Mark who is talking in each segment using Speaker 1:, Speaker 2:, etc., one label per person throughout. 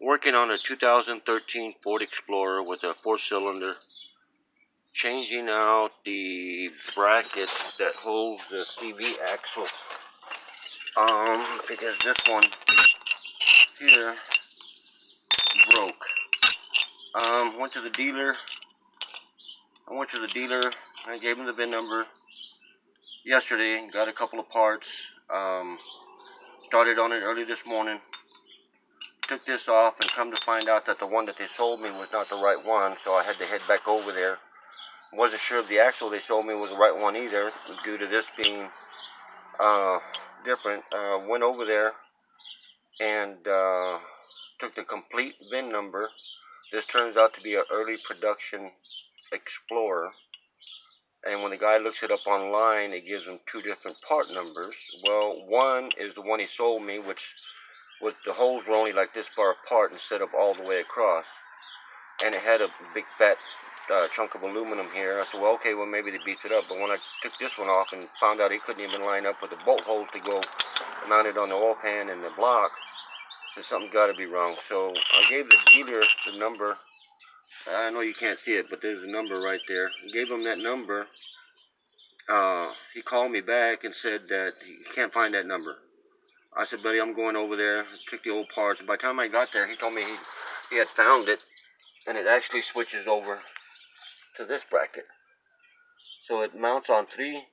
Speaker 1: Working on a 2013 Ford Explorer with a 4-cylinder, changing out the bracket that holds the CV axle, because this one here broke. Went to the dealer. I gave him the VIN number yesterday, got a couple of parts, started on it early this morning, took this off, and come to find out that the one that they sold me was not the right one, so I had to head back over there. Wasn't sure if the axle they sold me was the right one either, due to this being different. Went over there and took the complete VIN number. This turns out to be an early production Explorer, and when the guy looks it up online, it gives him two different part numbers. Well, one is the one he sold me, which with the holes were only like this far apart instead of all the way across, and it had a big fat chunk of aluminum here. I said, well, okay, well, maybe they beefed it up. But when I took this one off and found out it couldn't even line up with the bolt holes to go mounted on the oil pan and the block, so something's got to be wrong. So I gave the dealer the number. I know you can't see it, but there's a number right there. I gave him that number. He called me back and said that he can't find that number. I said, buddy, I'm going over there. Took the old parts. And by the time I got there, he told me he had found it, and it actually switches over to this bracket. So it mounts on 3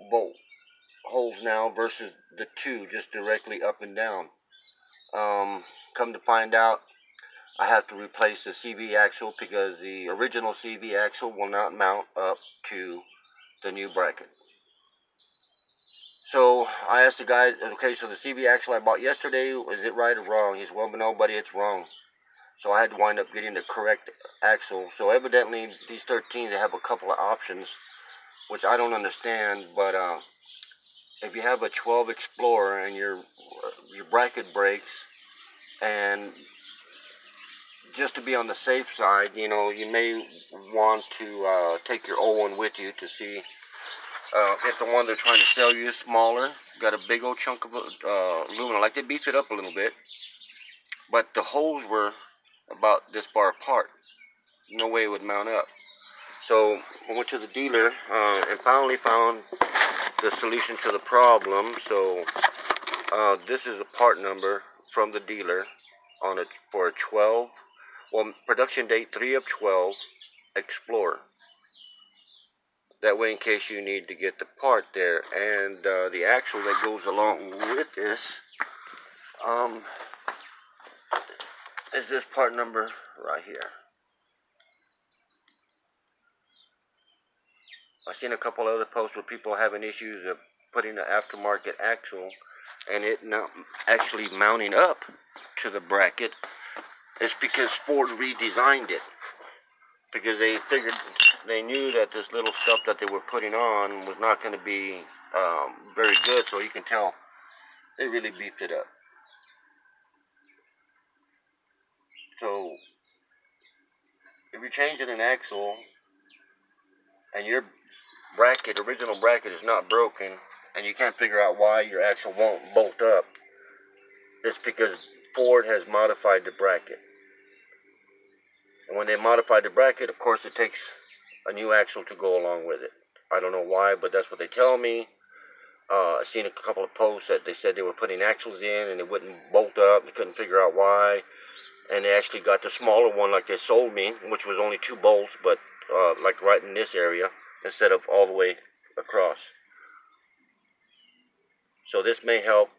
Speaker 1: bolt holes now versus the 2 just directly up and down. Come to find out, I have to replace the CV axle because the original CV axle will not mount up to the new bracket. So I asked the guy, okay, so the CV axle I bought yesterday, is it right or wrong? He said, well, no, buddy, it's wrong. So I had to wind up getting the correct axle. So evidently these 13s, they have a couple of options, which I don't understand. But if you have a 12 Explorer and your bracket breaks, and just to be on the safe side, you know, you may want to take your old one with you to see if the one they're trying to sell you is smaller. Got a big old chunk of aluminum. Like they beefed it up a little bit, but the holes were about this far apart. No way it would mount up. So I went to the dealer and finally found the solution to the problem. So this is a part number from the dealer on it for a 12, well, production date 3 of 12 Explorer. That way, in case you need to get the part there. And the axle that goes along with this is this part number right here. I've seen a couple other posts where people are having issues of putting an aftermarket axle and it not actually mounting up to the bracket. It's because Ford redesigned it, because they knew that this little stuff that they were putting on was not going to be very good. So you can tell they really beefed it up. So if you're changing an axle and your original bracket is not broken, and you can't figure out why your axle won't bolt up, it's because Ford has modified the bracket. And when they modified the bracket, of course, it takes a new axle to go along with it. I don't know why, but that's what they tell me. I've seen a couple of posts that they said they were putting axles in and it wouldn't bolt up. They couldn't figure out why. And they actually got the smaller one like they sold me, which was only 2 bolts, but like right in this area instead of all the way across. So this may help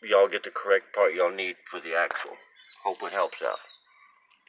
Speaker 1: y'all get the correct part y'all need for the axle. Hope it helps out.